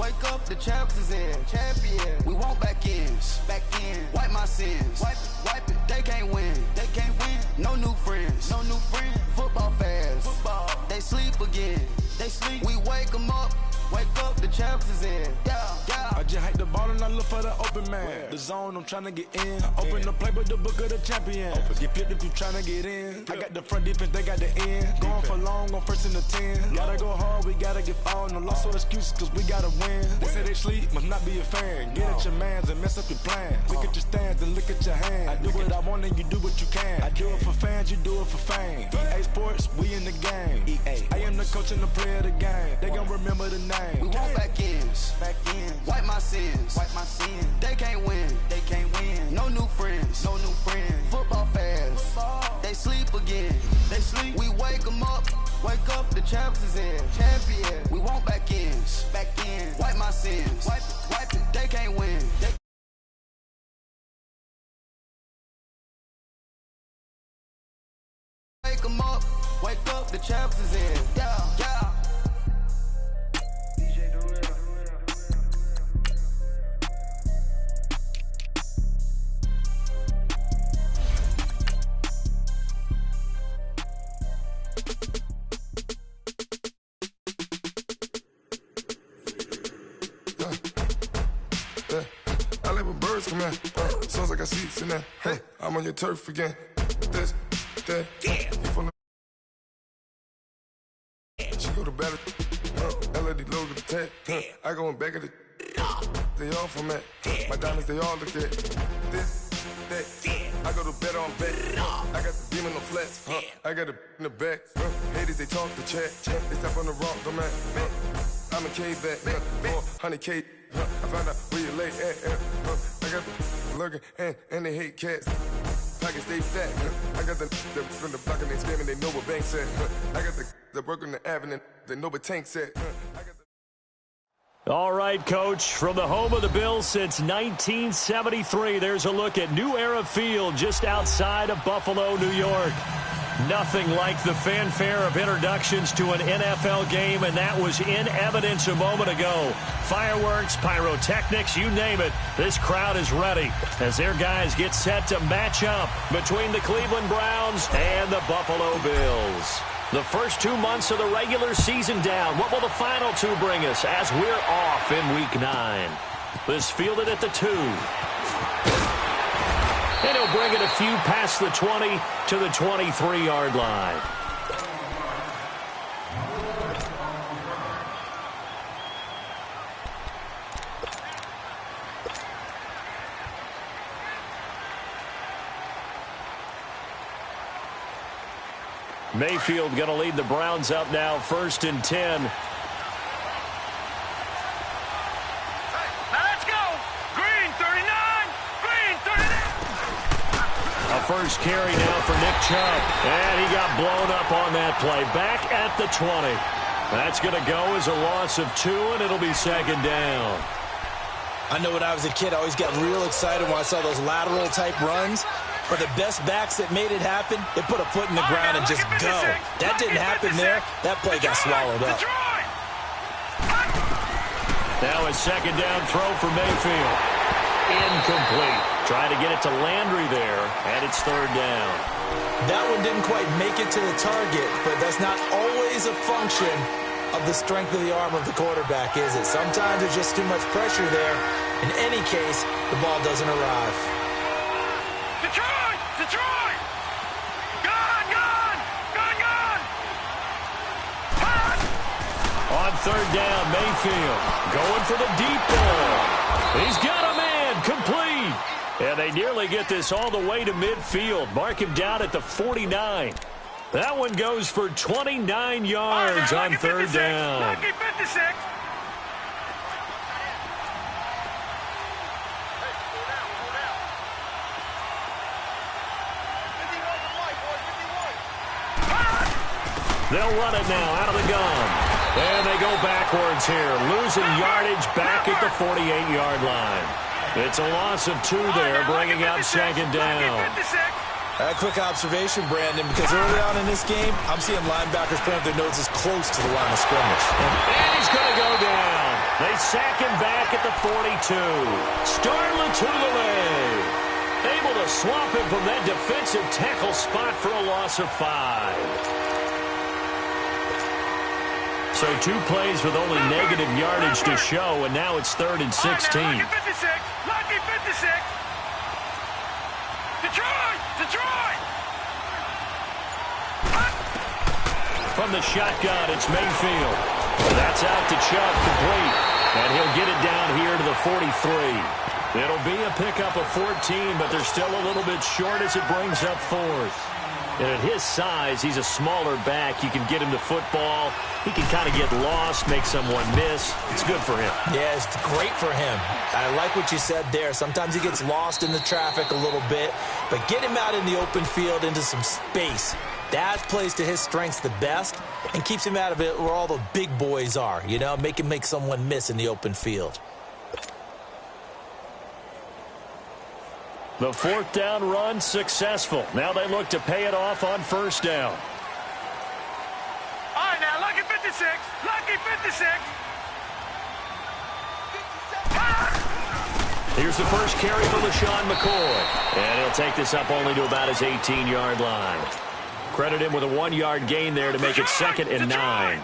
Wake up, the champs is in. Champion. We want back ends. Back in. Wipe my sins. Wipe it. They can't win. They can't win. No new friends. No new friends. Football fans. Football. They sleep again. They sleep. We wake them up. Wake up, the champs is in. Yeah, yeah. I just hike the ball and I look for the open man. Where? The zone, I'm trying to get in. Open the playbook, the book of the champion. Get flipped if you trying to get in. I got the front defense, they got the end. Going for long, on first and the 10. Gotta go hard, we gotta get all. No loss or excuses, cause we gotta win. They say they sleep, must not be a fan. Get at your mans and mess up your plans. Look at your stands and look at your hands. I do what I want and you do what you can. I do it for fans, you do it for fame. EA Sports, we in the game. EA. I am the coach and the player of the game. They gon' remember the name. We want back ends. Back ends. Wipe my sins. Wipe my sins. They can't win. They can't win. No new friends. No new friends. Football fans. Football. They sleep again. They sleep. We wake them up. Wake up, the champs is in. Champion. We want back ends. Back ends. Wipe my sins. Wipe it. They can't win. Wake them up. Wake up, the champs is in. Yeah, yeah. I let my birds come in. Sounds like I seats in there. Hey, I'm on your turf again. This, that, you from the. She go to battle. LED logo the tag. I go in back of the. They all from that. My diamonds, they all look at. This, that. I go to bed on bet. I got the demon on flats. I got it in the back. Haters, they talk the chat. They step on the rock, don't man. I'm a K-back. 400K. I found out where you lay at. I got the lurking and they hate cats. Pockets stay fat. I got the from the block and they screaming, they know what banks at. I got the work on the avenue, they know what tanks at. All right, Coach, from the home of the Bills since 1973, there's a look at New Era Field just outside of Buffalo, New York. Nothing like the fanfare of introductions to an NFL game, and that was in evidence a moment ago. Fireworks, pyrotechnics, you name it. This crowd is ready as their guys get set to match up between the Cleveland Browns and the Buffalo Bills. The first 2 months of the regular season down. What will the final two bring us as we're off in Week 9? This fielded at the 2. And he'll bring it a few past the 20 to the 23-yard line. Mayfield going to lead the Browns up now, 1st and 10. First carry now for Nick Chubb. And he got blown up on that play. Back at the 20. That's going to go as a loss of 2, and it'll be 2nd down. I know when I was a kid, I always got real excited when I saw those lateral-type runs. But the best backs that made it happen, they put a foot in the ground and just go. That didn't happen there. That play got swallowed up. Now a 2nd down throw for Mayfield. Incomplete. Try to get it to Landry there, and it's 3rd down. That one didn't quite make it to the target, but that's not always a function of the strength of the arm of the quarterback, is it? Sometimes there's just too much pressure there. In any case, the ball doesn't arrive. Detroit! Detroit! Gone! Gone! Gone! Gone! On 3rd down, Mayfield going for the deep ball. He's got a man, complete. And they nearly get this all the way to midfield. Mark him down at the 49. That one goes for 29 yards on 3rd down. 56. They'll run it now out of the gun. And they go backwards here, losing yardage back at the 48-yard line. It's a loss of 2 there, bringing up 2nd down. A quick observation, Brandon, because early on in this game, I'm seeing linebackers plant their noses close to the line of scrimmage. And he's going to go down. They sack him back at the 42. Star Latulippe able to swamp him from that defensive tackle spot for a loss of 5. So 2 plays with only negative yardage to show, and now it's 3rd and 16. Lucky 56! Lucky 56! Detroit! Detroit! From the shotgun, it's Mayfield. That's out to Chubb, complete. And he'll get it down here to the 43. It'll be a pickup of 14, but they're still a little bit short as it brings up 4th. And at his size, he's a smaller back. You can get him the football. He can kind of get lost, make someone miss. It's good for him. Yeah, it's great for him. I like what you said there. Sometimes he gets lost in the traffic a little bit, but get him out in the open field into some space. That plays to his strengths the best and keeps him out of it where all the big boys are, you know, make him make someone miss in the open field. The 4th down run successful. Now they look to pay it off on 1st down. All right, now, lucky 56! Lucky 56! Here's the first carry for LaShawn McCoy. And he'll take this up only to about his 18-yard line. Credit him with a 1-yard gain there to make it 2nd and 9.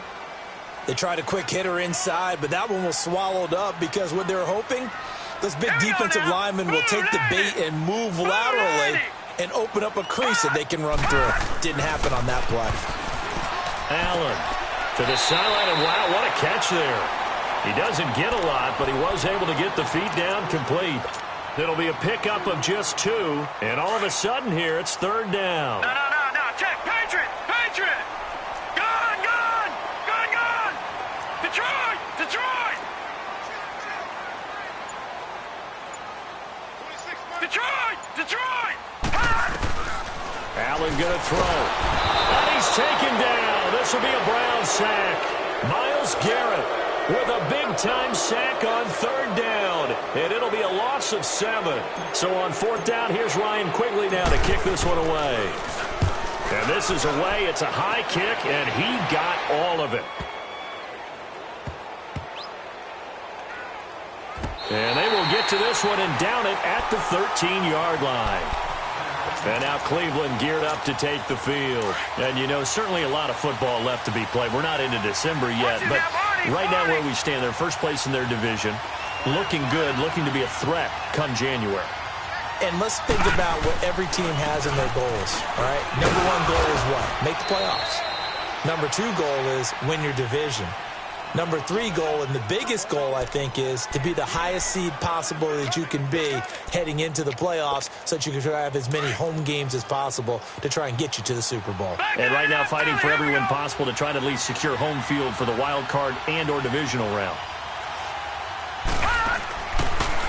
They tried a quick hitter inside, but that one was swallowed up because what they're hoping, this big defensive lineman will take the bait and move laterally and open up a crease that they can run through. Didn't happen on that play. Allen to the sideline, and wow, what a catch there. He doesn't get a lot, but he was able to get the feet down complete. It'll be a pickup of just 2, and all of a sudden here, it's 3rd down. No, check, Patriot! Patriot! Gone! Gone! Gone! Gone! Detroit! Detroit! Detroit! Detroit! Allen gonna throw. And he's taken down. This will be a Brown sack. Myles Garrett with a big-time sack on 3rd down. And it'll be a loss of 7. So on 4th down, here's Ryan Quigley now to kick this one away. And this is away. It's a high kick, and he got all of it. And they will get to this one and down it at the 13-yard line. And now Cleveland geared up to take the field. And, you know, certainly a lot of football left to be played. We're not into December yet, but right now where we stand, they're first place in their division. Looking good, looking to be a threat come January. And let's think about what every team has in their goals, all right? Number 1 goal is what? Make the playoffs. Number 2 goal is win your division. Number 3 goal, and the biggest goal, I think, is to be the highest seed possible that you can be heading into the playoffs so that you can have as many home games as possible to try and get you to the Super Bowl. And right now fighting for every win possible to try to at least secure home field for the wild card and or divisional round.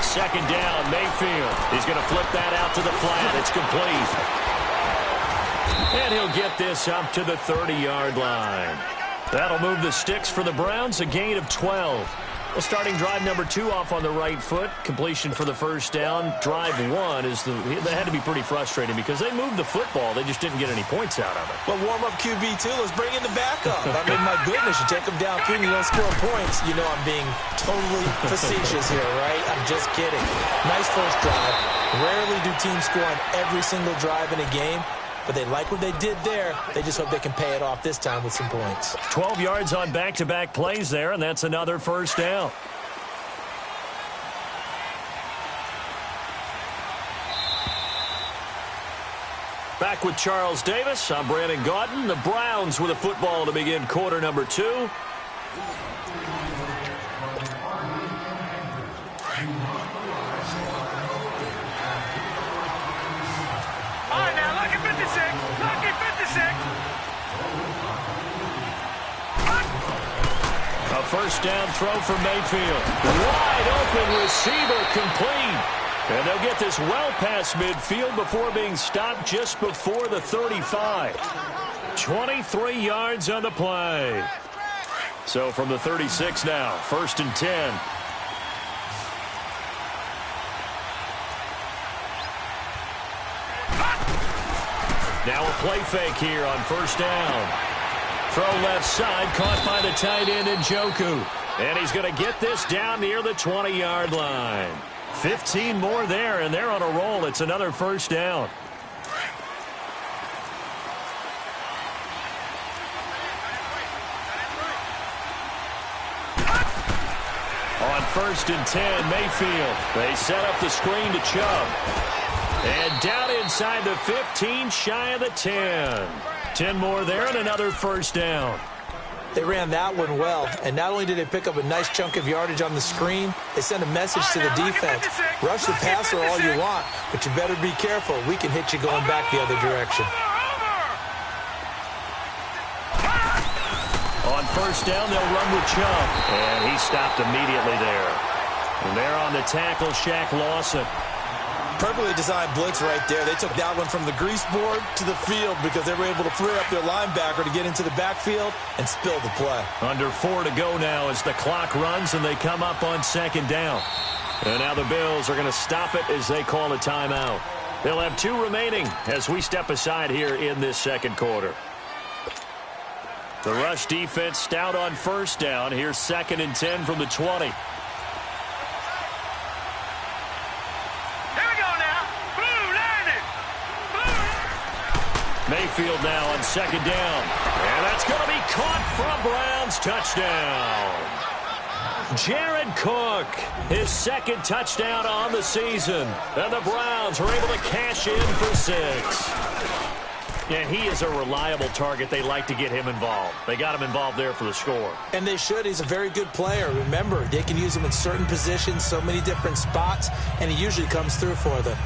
2nd down, Mayfield. He's going to flip that out to the flat. It's complete. And he'll get this up to the 30-yard line. That'll move the sticks for the Browns, a gain of 12. Well, starting drive number 2 off on the right foot. Completion for the 1st down. Drive 1 is that had to be pretty frustrating because they moved the football. They just didn't get any points out of it. Well, warm up QB2. Let's bring in the backup. I mean, my goodness, you take them down 3 and you don't score points. You know I'm being totally facetious here, right? I'm just kidding. Nice first drive. Rarely do teams score on every single drive in a game. But they like what they did there. They just hope they can pay it off this time with some points. 12 yards on back-to-back plays there, and that's another 1st down. Back with Charles Davis. I'm Brandon Gaudin. The Browns with a football to begin quarter number 2. A 1st down throw for Mayfield. Wide open receiver complete. And they'll get this well past midfield before being stopped just before the 35. 23 yards on the play. So from the 36 now, 1st and 10. Now a play fake here on 1st down. Throw left side, caught by the tight end Njoku. And he's going to get this down near the 20-yard line. 15 more there, and they're on a roll. It's another first down. On 1st and 10, Mayfield. They set up the screen to Chubb. And down inside the 15, shy of the 10. 10 more there and another first down. They ran that one well, and not only did they pick up a nice chunk of yardage on the screen, they sent a message to the defense. Rush the passer all you want, but you better be careful. We can hit you going back the other direction. On 1st down, they'll run with Chubb, and he stopped immediately there. And they're on the tackle, Shaq Lawson. Perfectly designed blitz right there. They took that one from the grease board to the field because they were able to free up their linebacker to get into the backfield and spill the play. Under 4 to go now as the clock runs and they come up on 2nd down. And now the Bills are going to stop it as they call a timeout. They'll have 2 remaining as we step aside here in this 2nd quarter. The rush defense stout on 1st down. Here's 2nd and 10 from the 20. Mayfield now on 2nd down. And that's going to be caught from Browns. Touchdown. Jared Cook, his 2nd touchdown on the season. And the Browns are able to cash in for 6. And he is a reliable target. They like to get him involved. They got him involved there for the score. And they should. He's a very good player. Remember, they can use him in certain positions, so many different spots, and he usually comes through for them.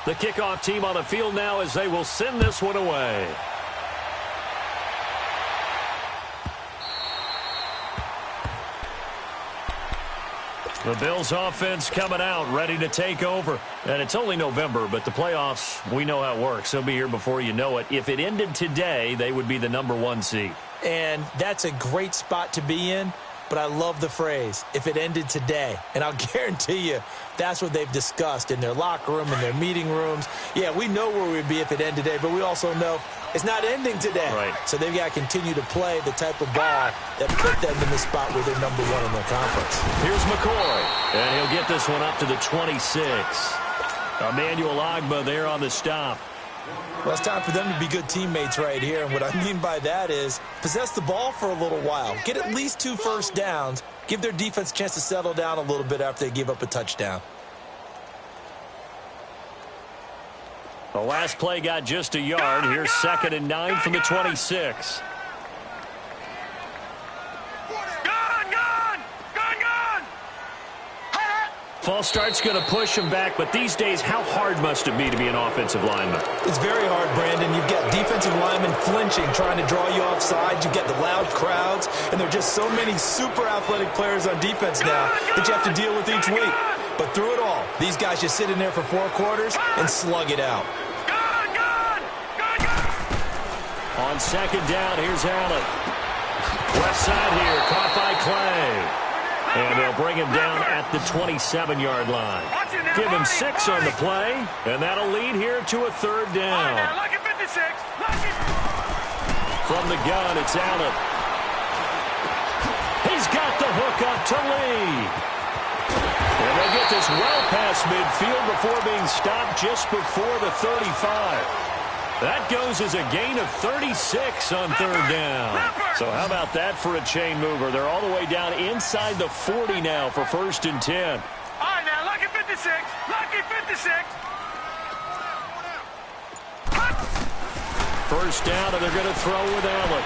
The kickoff team on the field now as they will send this one away. The Bills offense coming out, ready to take over. And it's only November, but the playoffs, we know how it works. They'll be here before you know it. If it ended today, they would be the #1 seed. And that's a great spot to be in. But I love the phrase, if it ended today. And I'll guarantee you, that's what they've discussed in their locker room, in their meeting rooms. Yeah, we know where we'd be if it ended today, but we also know it's not ending today. Right. So they've got to continue to play the type of ball that put them in the spot where they're #1 in their conference. Here's McCoy, and he'll get this one up to the 26. Emmanuel Ogbah there on the stop. Well, it's time for them to be good teammates right here. And what I mean by that is possess the ball for a little while. Get at least 2 first downs. Give their defense a chance to settle down a little bit after they give up a touchdown. The last play got just a yard. Here's 2nd and 9 from the 26. False start's going to push him back, but these days, how hard must it be to be an offensive lineman? It's very hard, Brandon. You've got defensive linemen flinching, trying to draw you offside. You've got the loud crowds, and there are just so many super athletic players on defense now that you have to deal with each week. But through it all, these guys just sit in there for 4 quarters and slug it out. On 2nd down, here's Allen. Left side here, caught by Clay. And they'll bring him down at the 27-yard line. Give him 6 on the play, and that'll lead here to a 3rd down. From the gun, it's Allen. He's got the hook up to Lee. And they get this well past midfield before being stopped just before the 35. That goes as a gain of 36 on 3rd down. So how about that for a chain mover? They're all the way down inside the 40 now for 1st and 10. All right, now, lucky 56. Lucky 56. 1st down, and they're going to throw with Allen.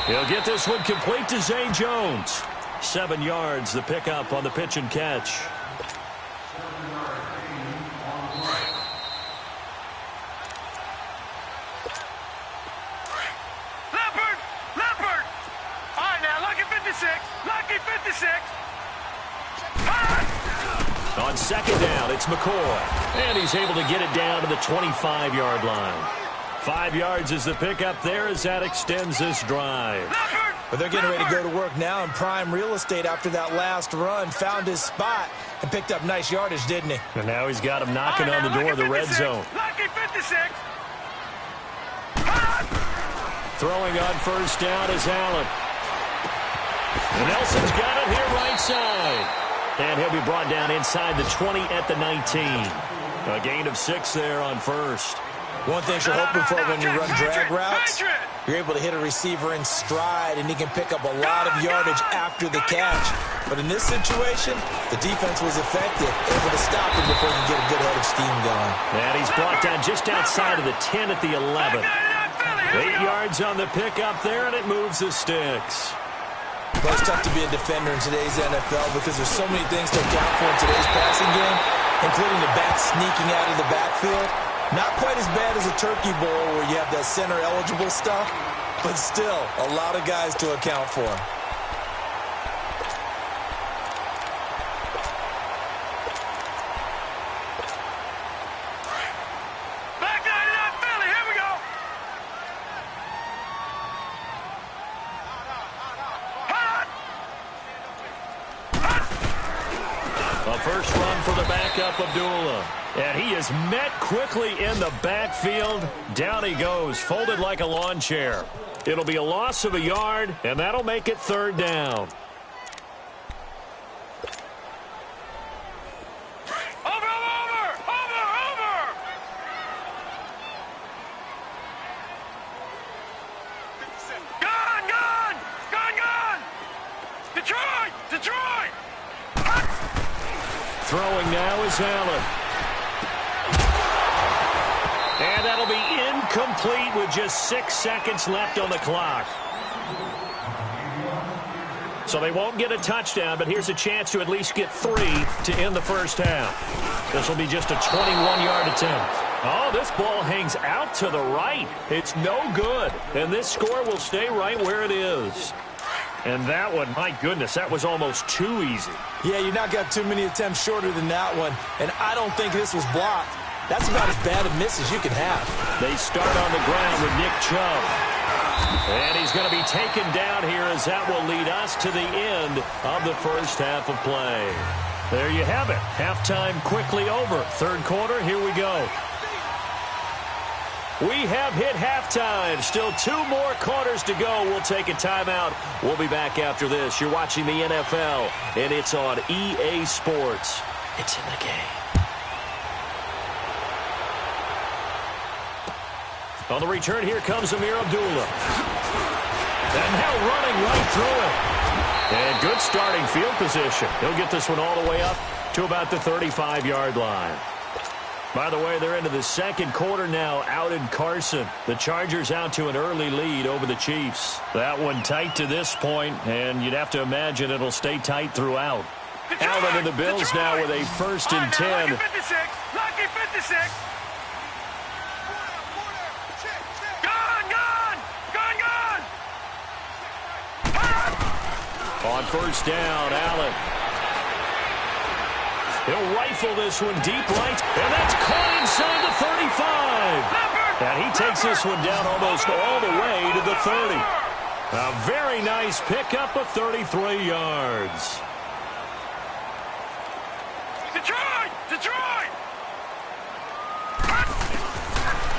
He'll get this one complete to Zay Jones. 7 yards, the pickup on the pitch and catch. On second down, it's McCoy. And he's able to get it down to the 25-yard line. 5 yards is the pickup there as that extends this drive. But they're getting ready to go to work now in prime real estate after that last run. Found his spot and picked up nice yardage, didn't he? And now he's got him knocking on the door of the red zone. Lucky 56. Throwing on first down is Allen. And Nelson's got it here right side. And he'll be brought down inside the 20 at the 19. A gain of 6 there on first. One thing you're hoping for when you run drag routes, you're able to hit a receiver in stride, and he can pick up a lot of yardage after the catch. But in this situation, the defense was effective, able to stop him before he can get a good head of steam going. And he's brought down just outside of the 10 at the 11. 8 yards on the pickup there, and it moves the sticks. Well, it's tough to be a defender in today's NFL because there's so many things to account for in today's passing game, including the back sneaking out of the backfield. Not quite as bad as a turkey bowl where you have that center-eligible stuff, but still a lot of guys to account for. Back 99 Philly, here we go. A first run for the backup, Abdullah. And he is met quickly in the backfield. Down he goes, folded like a lawn chair. It'll be a loss of a yard, and that'll make it third down. Over. Gone. Detroit. Throwing now is Allen. And that'll be incomplete with just 6 seconds left on the clock. So they won't get a touchdown, but here's a chance to at least get 3 to end the first half. This will be just a 21-yard attempt. Oh, this ball hangs out to the right. It's no good. And this score will stay right where it is. And that one, my goodness, that was almost too easy. Yeah, you not got too many attempts shorter than that one. And I don't think this was blocked. That's about as bad a miss as you can have. They start on the ground with Nick Chubb. And he's going to be taken down here as that will lead us to the end of the first half of play. There you have it. Halftime quickly over. Third quarter, here we go. We have hit halftime. Still 2 more quarters to go. We'll take a timeout. We'll be back after this. You're watching the NFL, and it's on EA Sports. It's in the game. On the return, here comes Amir Abdullah. And now running right through it. And good starting field position. He'll get this one all the way up to about the 35-yard line. By the way, they're into the second quarter now out in Carson. The Chargers out to an early lead over the Chiefs. That one tight to this point, and you'd have to imagine it'll stay tight throughout. Allen and the Bills now with a 1st and 10. Lucky 56. Gone. On first down, Allen. He'll rifle this one deep right, and that's caught inside the 35. And he takes this one down almost all the way to the 30. A very nice pickup of 33 yards. Detroit!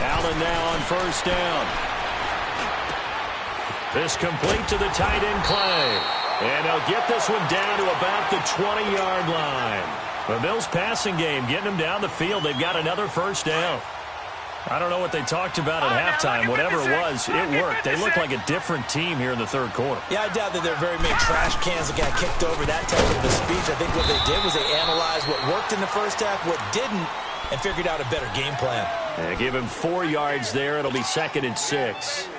Allen now on first down. This complete to the tight end Clay. And they'll get this one down to about the 20-yard line. The Bills' passing game getting them down the field. They've got another first down. I don't know what they talked about at halftime. Whatever it was, it worked. They look like a different team here in the third quarter. Yeah, I doubt that there are very many trash cans that got kicked over, that type of a speech. I think what they did was they analyzed what worked in the first half, what didn't, and figured out a better game plan. And give him 4 yards there. It'll be 2nd and 6.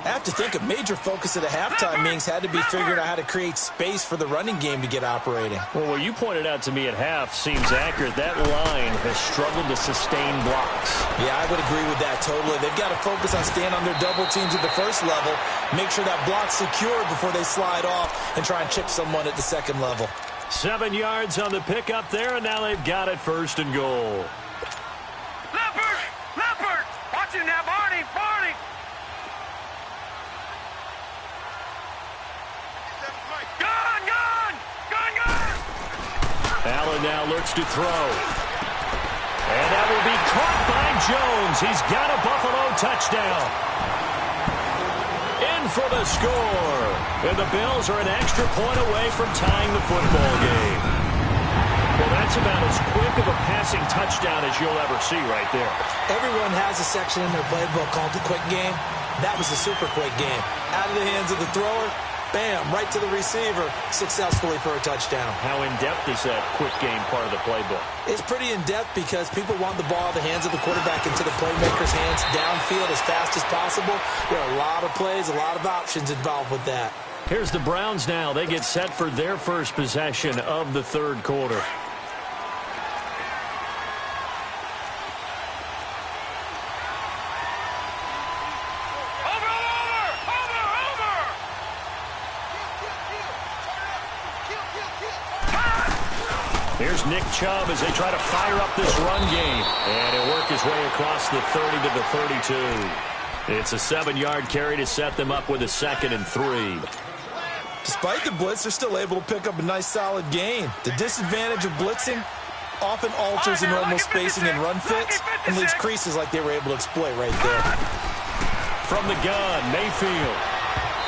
I have to think a major focus at a halftime meetings had to be figuring out how to create space for the running game to get operating. Well, what you pointed out to me at half seems accurate. That line has struggled to sustain blocks. Yeah, I would agree with that totally. They've got to focus on staying on their double teams at the first level, make sure that block's secured before they slide off and try and chip someone at the second level. 7 yards on the pickup there, and now they've got it 1st and goal. Leopard! Leopard! Watch him now, Barney! Barney! Gun! Gun! Gun! Gun! Allen now looks to throw. And that will be caught by Jones. He's got a Buffalo touchdown. In for the score. And the Bills are an extra point away from tying the football game. Well, that's about as quick of a passing touchdown as you'll ever see right there. Everyone has a section in their playbook called the quick game. That was a super quick game. Out of the hands of the thrower, bam, right to the receiver, successfully for a touchdown. How in-depth is that quick game part of the playbook? It's pretty in-depth because people want the ball in the hands of the quarterback into the playmaker's hands downfield as fast as possible. There are a lot of plays, a lot of options involved with that. Here's the Browns now. They get set for their first possession of the 3rd quarter. Here's Nick Chubb as they try to fire up this run game. And he'll work his way across the 30 to the 32. It's a 7-yard carry to set them up with a 2nd and 3. Despite the blitz, they're still able to pick up a nice solid gain. The disadvantage of blitzing often alters the normal spacing and run fits and leaves creases like they were able to exploit right there. From the gun, Mayfield.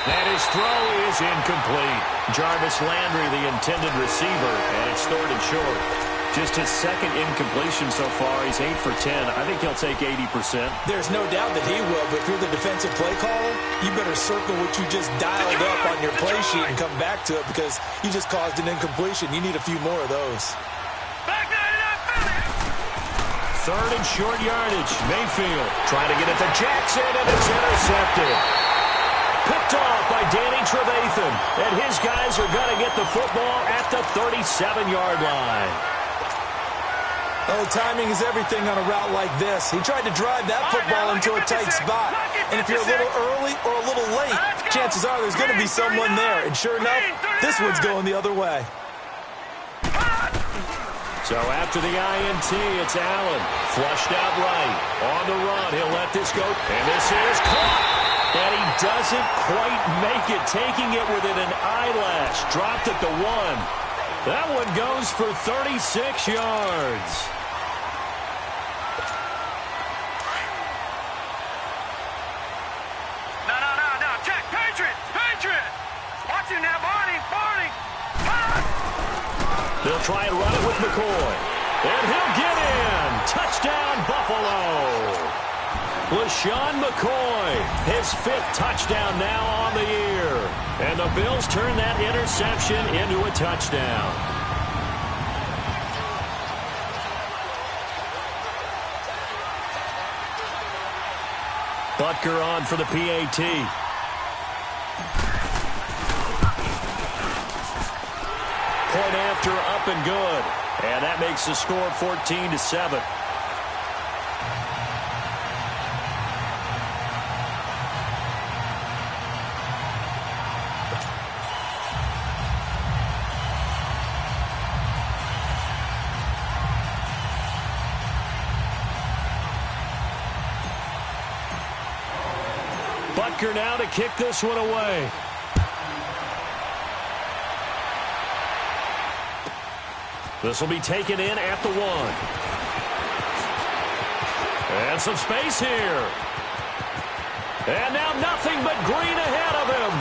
And his throw is incomplete. Jarvis Landry, the intended receiver, and it's 3rd and short. Just his 2nd incompletion so far. He's 8 for 10. I think he'll take 80%. There's no doubt that he will, but if you're the defensive play caller, you better circle what you just dialed up on your play sheet and come back to it because you just caused an incompletion. You need a few more of those. 3rd and short yardage. Mayfield trying to get it to Jackson, and it's intercepted. Picked off by Danny Trevathan, and his guys are going to get the football at the 37-yard line. Oh, timing is everything on a route like this. He tried to drive that football into a tight spot, and if you're a little early or a little late, chances are there's going to be someone there, and sure enough, this one's going the other way. So after the INT, it's Allen. Flushed out right. On the run, he'll let this go, and this is caught. And he doesn't quite make it, taking it within an eyelash. Dropped at the 1. That one goes for 36 yards. No. Check. Patriot. Watch him now, Barney. They'll try and run it with McCoy. And he'll get in. Touchdown, Buffalo. LaShawn McCoy, his 5th touchdown now on the year. And the Bills turn that interception into a touchdown. Butker on for the PAT. Point after, up and good. And that makes the score 14-7. Butker now to kick this one away. This will be taken in at the 1. And some space here. And now nothing but green ahead of him.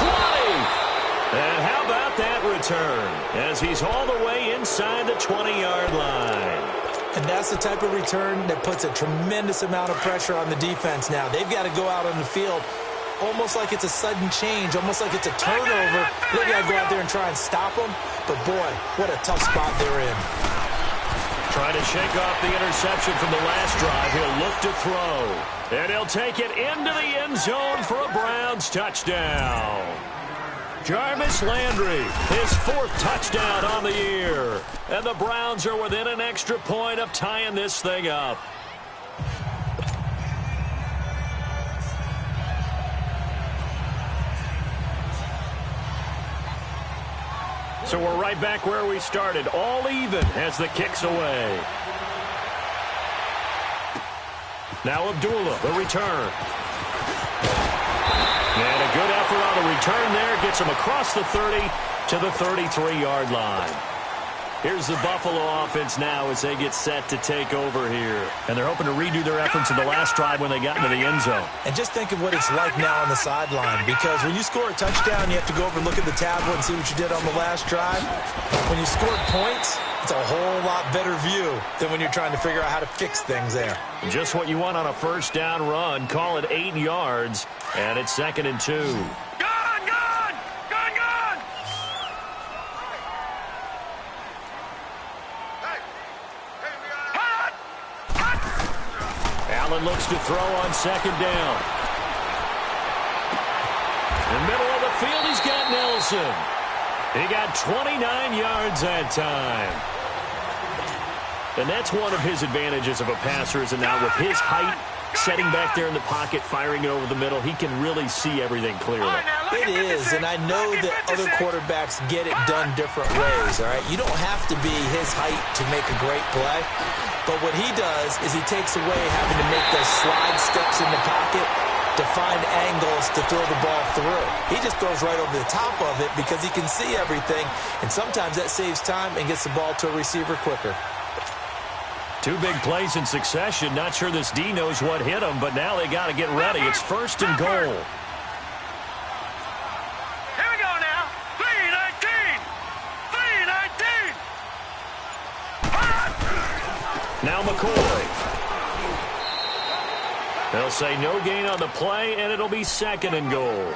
20. And how about that return as he's all the way inside the 20-yard line. And that's the type of return that puts a tremendous amount of pressure on the defense now. They've got to go out on the field almost like it's a sudden change, almost like it's a turnover. They've got to go out there and try and stop them. But, boy, what a tough spot they're in. Trying to shake off the interception from the last drive. He'll look to throw. And he'll take it into the end zone for a Browns touchdown. Jarvis Landry, his 4th touchdown on the year. And the Browns are within an extra point of tying this thing up. So we're right back where we started, all even as the kick's away. Now Abdullah, the return. And a good effort on the return there. Gets him across the 30 to the 33-yard line. Here's the Buffalo offense now as they get set to take over here. And they're hoping to redo their efforts in the last drive when they got into the end zone. And just think of what it's like now on the sideline, because when you score a touchdown, you have to go over and look at the tablet and see what you did on the last drive. When you scored points, it's a whole lot better view than when you're trying to figure out how to fix things there. Just what you want on a first down run. Call it 8 yards, and it's 2nd and 2. Allen looks to throw on 2nd down. In the middle of the field, he's got Nelson. He got 29 yards that time. And that's one of his advantages of a passer, is now with his height, setting back there in the pocket, firing it over the middle, he can really see everything clearly. It is, and I know that other quarterbacks get it done different ways, all right? You don't have to be his height to make a great play, but what he does is he takes away having to make those slide steps in the pocket to find angles to throw the ball through. He just throws right over the top of it because he can see everything, and sometimes that saves time and gets the ball to a receiver quicker. 2 big plays in succession. Not sure this D knows what hit him, but now they got to get ready. It's 1st and goal. Here we go now. 3-19. 3-19. Now McCoy. They'll say no gain on the play, and it'll be 2nd and goal.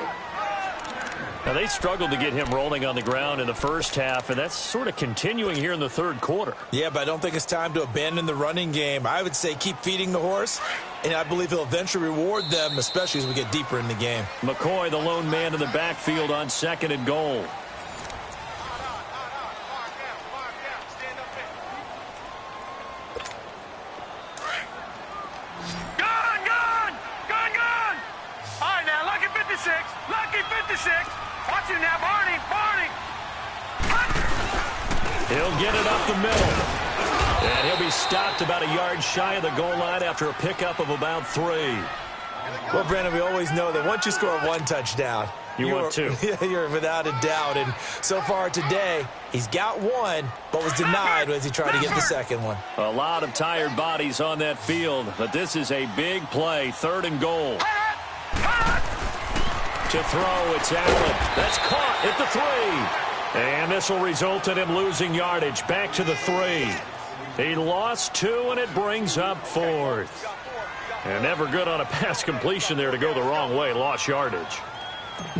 Now, they struggled to get him rolling on the ground in the first half, and that's sort of continuing here in the 3rd quarter. Yeah, but I don't think it's time to abandon the running game. I would say keep feeding the horse, and I believe he'll eventually reward them, especially as we get deeper in the game. McCoy, the lone man in the backfield on 2nd and goal. Gone! All right, now, lucky 56. Lucky 56. Watch him now, Barney. He'll get it up the middle. And he'll be stopped about a yard shy of the goal line after a pickup of about 3. Well, Brandon, we always know that once you score 1 touchdown, want 2. You're without a doubt. And so far today, he's got 1, but was denied as he tried to get the 2nd one. A lot of tired bodies on that field, but this is a big play. 3rd and goal. To throw, it's Allen. That's caught at the 3. And this will result in him losing yardage. Back to the 3. He lost 2, and it brings up 4th. And never good on a pass completion there to go the wrong way. Lost yardage.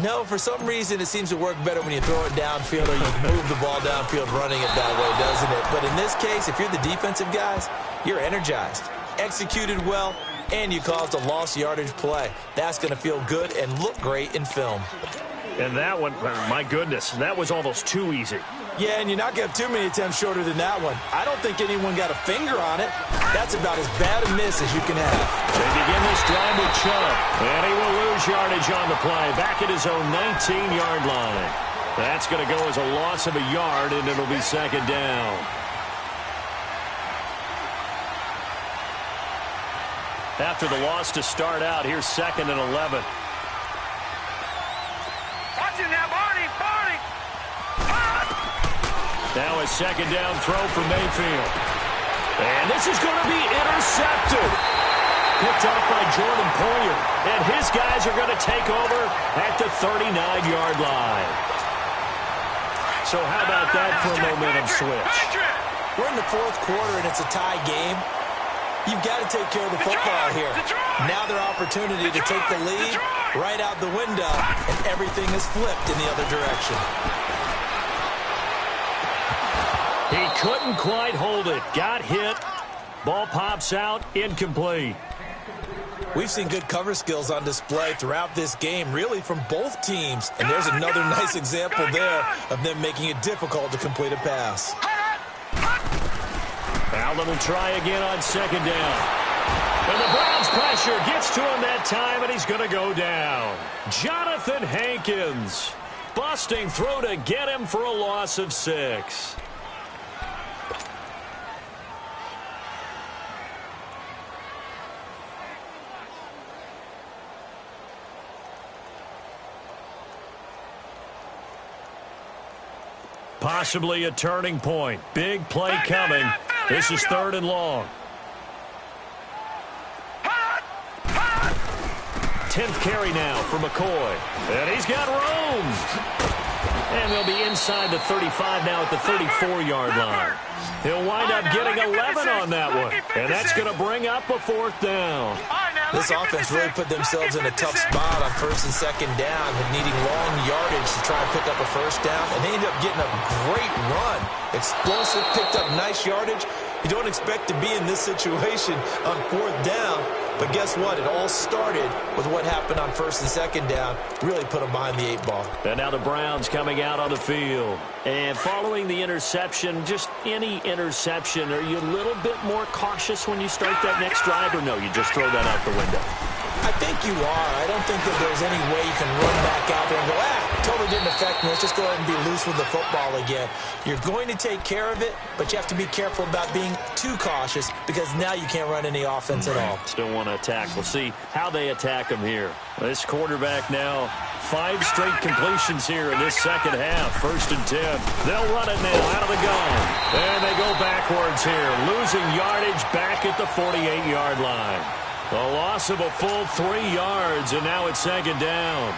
No, for some reason, it seems to work better when you throw it downfield or you move the ball downfield running it that way, doesn't it? But in this case, if you're the defensive guys, you're energized, executed well, and you caused a lost yardage play. That's going to feel good and look great in film. And that one, my goodness, that was almost too easy. Yeah, and you're not going to have too many attempts shorter than that one. I don't think anyone got a finger on it. That's about as bad a miss as you can have. They begin this drive with Chubb, and he will lose yardage on the play. Back at his own 19-yard line. That's going to go as a loss of a yard, and it'll be 2nd down. After the loss to start out, here's 2nd and 11. Watch him now, Barney. Now a 2nd down throw for Mayfield. And this is going to be intercepted. Picked off by Jordan Poyer. And his guys are going to take over at the 39-yard line. So how about that for a momentum switch? We're in the 4th quarter, and it's a tie game. You've got to take care of the football here. Now their opportunity to take the lead right out the window, and everything is flipped in the other direction. He couldn't quite hold it. Got hit. Ball pops out. Incomplete. We've seen good cover skills on display throughout this game, really from both teams. And there's another nice example there of them making it difficult to complete a pass. Allen will try again on 2nd down. And the Browns pressure ggets to him that time, and he's going to go down. Jonathan Hankins. busting through to get him for a loss of 6. Possibly a turning point. Big play coming. This is 3rd and long. 10th carry now for McCoy. And he's got room. And they'll be inside the 35 now at the 34-yard line. He'll wind up getting 11 on that one. And that's going to bring up a 4th down. This offense really put themselves in a tough spot on 1st and 2nd down, needing long yardage to try and pick up a 1st down, and they ended up getting a great run. Explosive, picked up nice yardage. You don't expect to be in this situation on 4th down, but guess what? It all started with what happened on 1st and 2nd down. Really put them behind the 8 ball. And now the Browns coming out on the field. And following the interception, just any interception, are you a little bit more cautious when you start that next drive, or no, you just throw that out the window? I think you are. I don't think that there's any way you can run back out there and go, totally didn't affect me. Let's just go ahead and be loose with the football again. You're going to take care of it, but you have to be careful about being too cautious because now you can't run any offense at all. Still want to attack. We'll see how they attack them here. This quarterback now, 5 straight completions here in this second half. 1st and 10. They'll run it now out of the gun. And they go backwards here, losing yardage back at the 48-yard line. A loss of a full 3 yards, and now it's 2nd down.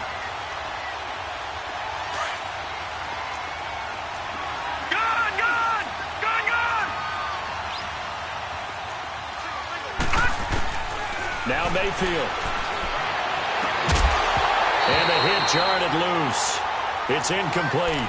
Now Mayfield. And the hit jarred loose. It's incomplete.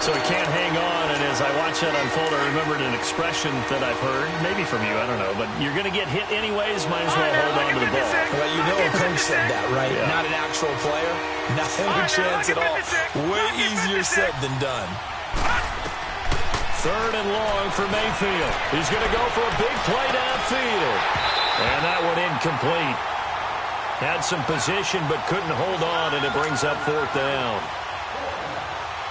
So he can't hang on, and as I watch that unfold, I remembered an expression that I've heard, maybe from you, I don't know, but you're going to get hit anyways, might as well hold on to the ball. Well, you know a coach said that, right? Yeah. Not an actual player. Not any chance at all. Way easier said than done. 3rd and long for Mayfield. He's going to go for a big play downfield. And that one incomplete. Had some position but couldn't hold on, and it brings up 4th down.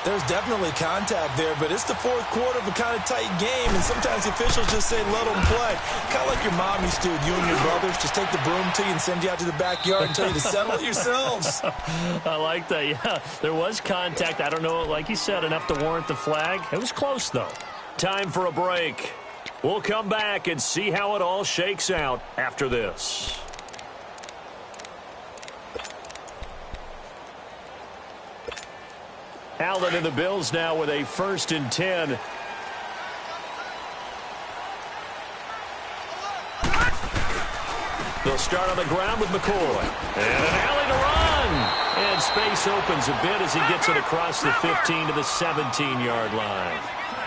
There's definitely contact there, but it's the 4th quarter of a kind of tight game, and sometimes the officials just say, let them play. Kind of like your mom used to do with you and your brothers. Just take the broom to you and send you out to the backyard and tell you to settle it yourselves. I like that, yeah. There was contact. I don't know, like you said, enough to warrant the flag. It was close, though. Time for a break. We'll come back and see how it all shakes out after this. Allen and the Bills now with a 1st and 10. They'll start on the ground with McCoy. And an alley to run. And space opens a bit as he gets it across the 15 to the 17-yard line.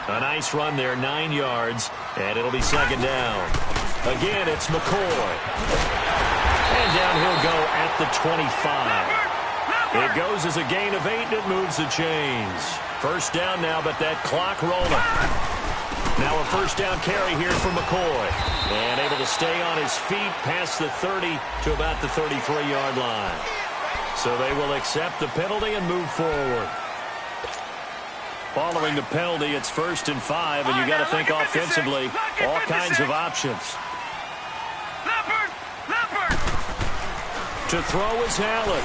A nice run there, 9 yards, and it'll be 2nd down. Again, it's McCoy. And down he'll go at the 25. It goes as a gain of 8, and it moves the chains. 1st down now, but that clock rolling. Now a 1st down carry here for McCoy. And able to stay on his feet past the 30 to about the 33-yard line. So they will accept the penalty and move forward. Following the penalty, it's 1st and 5, and you got to think offensively, all kinds of options. To throw is Allen.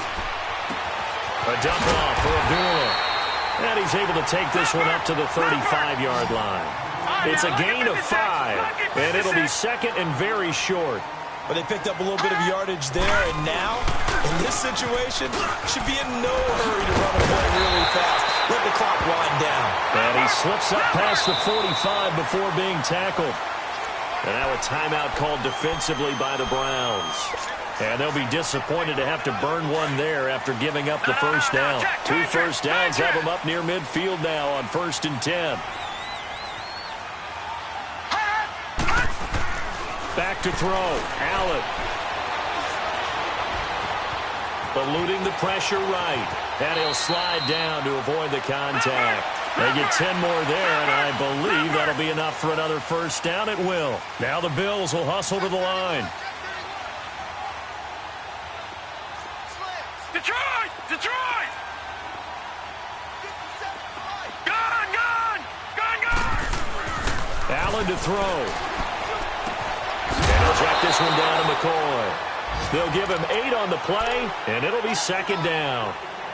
A dump off for Abdullah. And he's able to take this one up to the 35-yard line. It's a gain of 5, and it'll be 2nd and very short. But they picked up a little bit of yardage there, and now, in this situation, should be in no hurry to run a play really fast. Let the clock wind down. And he slips up past the 45 before being tackled. And now a timeout called defensively by the Browns. And they'll be disappointed to have to burn one there after giving up the 1st down. 2 1st downs have them up near midfield now on 1st and 10. Back to throw. Allen. Eluding the pressure right. And he'll slide down to avoid the contact. They get 10 more there, and I believe that'll be enough for another 1st down. It will. Now the Bills will hustle to the line. Detroit! Detroit! Allen to throw. And he'll check this one down to McCoy. They'll give him 8 on the play, and it'll be second down.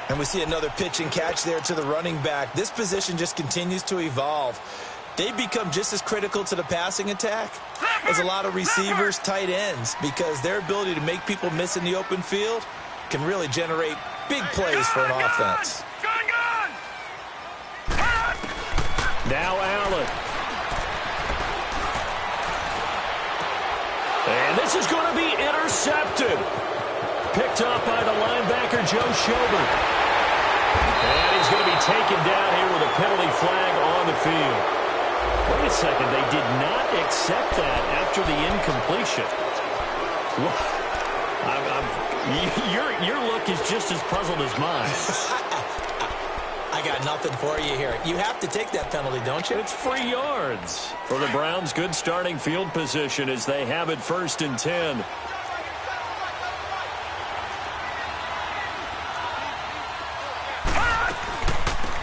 And we see another pitch and catch there to the running back. This position just continues to evolve. They become just as critical to the passing attack as a lot of receivers, tight ends, because their ability to make people miss in the open field can really generate big plays for an offense. Now Allen. And this is going to be intercepted. Picked up by the linebacker, Joe Schobert. And he's going to be taken down here with a penalty flag on the field. Wait a second, they did not accept that after the incompletion. Your look is just as puzzled as mine. I got nothing for you here. You have to take that penalty, don't you? It's free yards. For the Browns, good starting field position as they have it 1st and 10.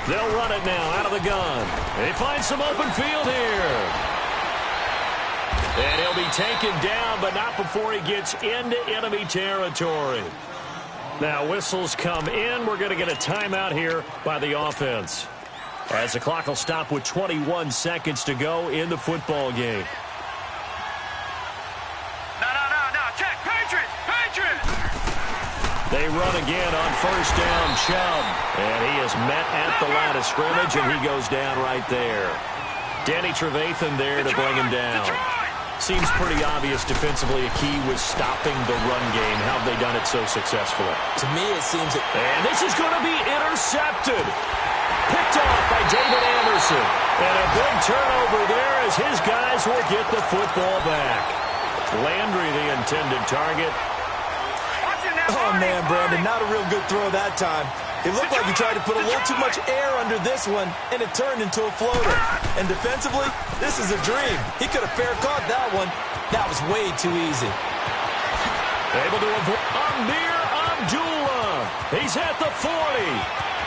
They'll run it now out of the gun. They find some open field here. And he'll be taken down, but not before he gets into enemy territory. Now whistles come in. We're going to get a timeout here by the offense, as the clock will stop with 21 seconds to go in the football game. No. Check. Patriot. They run again on 1st down, Chubb. And he is met at the line of scrimmage, and he goes down right there. Danny Trevathan there to bring him down. Seems pretty obvious defensively a key was stopping the run game. How have they done it so successfully? To me, it seems that... And this is going to be intercepted. Picked off by David Anderson. And a big turnover there as his guys will get the football back. Landry, the intended target. Oh, man, Brandon, not a real good throw that time. It looked like he tried to put a little too much air under this one, and it turned into a floater. And defensively, this is a dream. He could have fair caught that one. That was way too easy. Able to avoid Amir Abdullah. He's at the 40.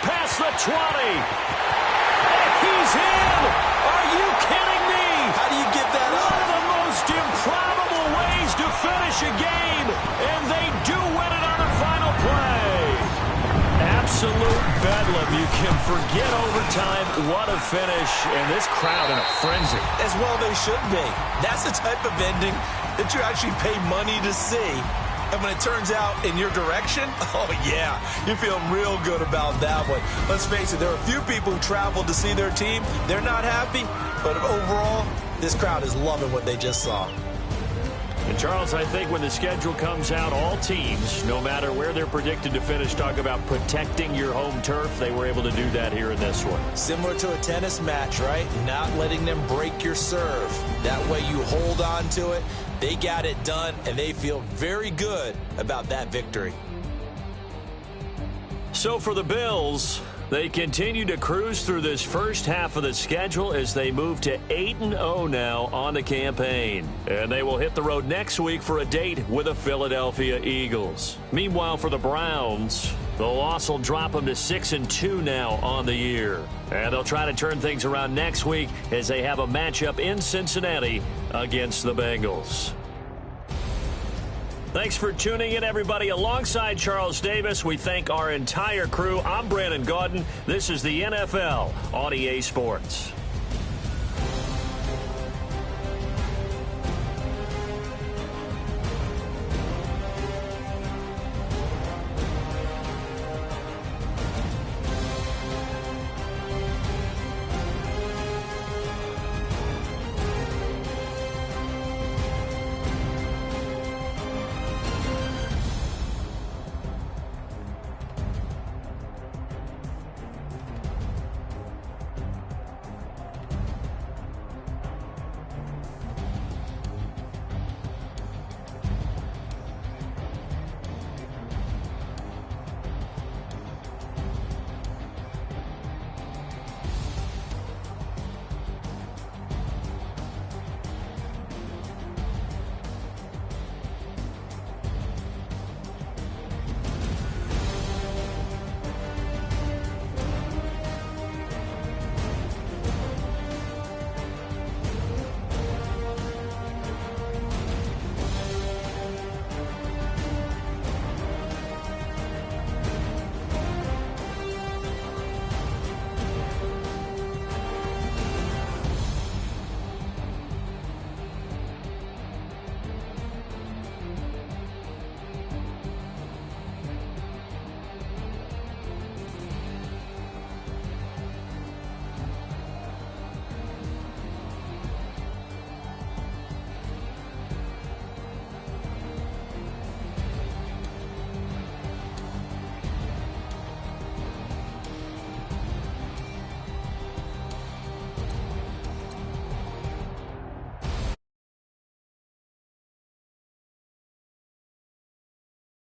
Past the 20. And he's in. Are you kidding me? How do you give that up? One of the most improbable ways to finish a game, and they do win it on the final play. Absolute bedlam. You can forget overtime. What a finish. And this crowd in a frenzy. As well they should be. That's the type of ending that you actually pay money to see. And when it turns out in your direction, oh yeah, you feel real good about that one. Let's face it, there are a few people who traveled to see their team. They're not happy, but overall, this crowd is loving what they just saw. And Charles, I think when the schedule comes out, all teams, no matter where they're predicted to finish, talk about protecting your home turf. They were able to do that here in this one. Similar to a tennis match, right? Not letting them break your serve. That way you hold on to it. They got it done, and they feel very good about that victory. So for the Bills, they continue to cruise through this first half of the schedule as they move to 8-0 now on the campaign. And they will hit the road next week for a date with the Philadelphia Eagles. Meanwhile, for the Browns, the loss will drop them to 6-2 now on the year. And they'll try to turn things around next week as they have a matchup in Cincinnati against the Bengals. Thanks for tuning in, everybody. Alongside Charles Davis, we thank our entire crew. I'm Brandon Gaudin. This is the NFL on EA Sports.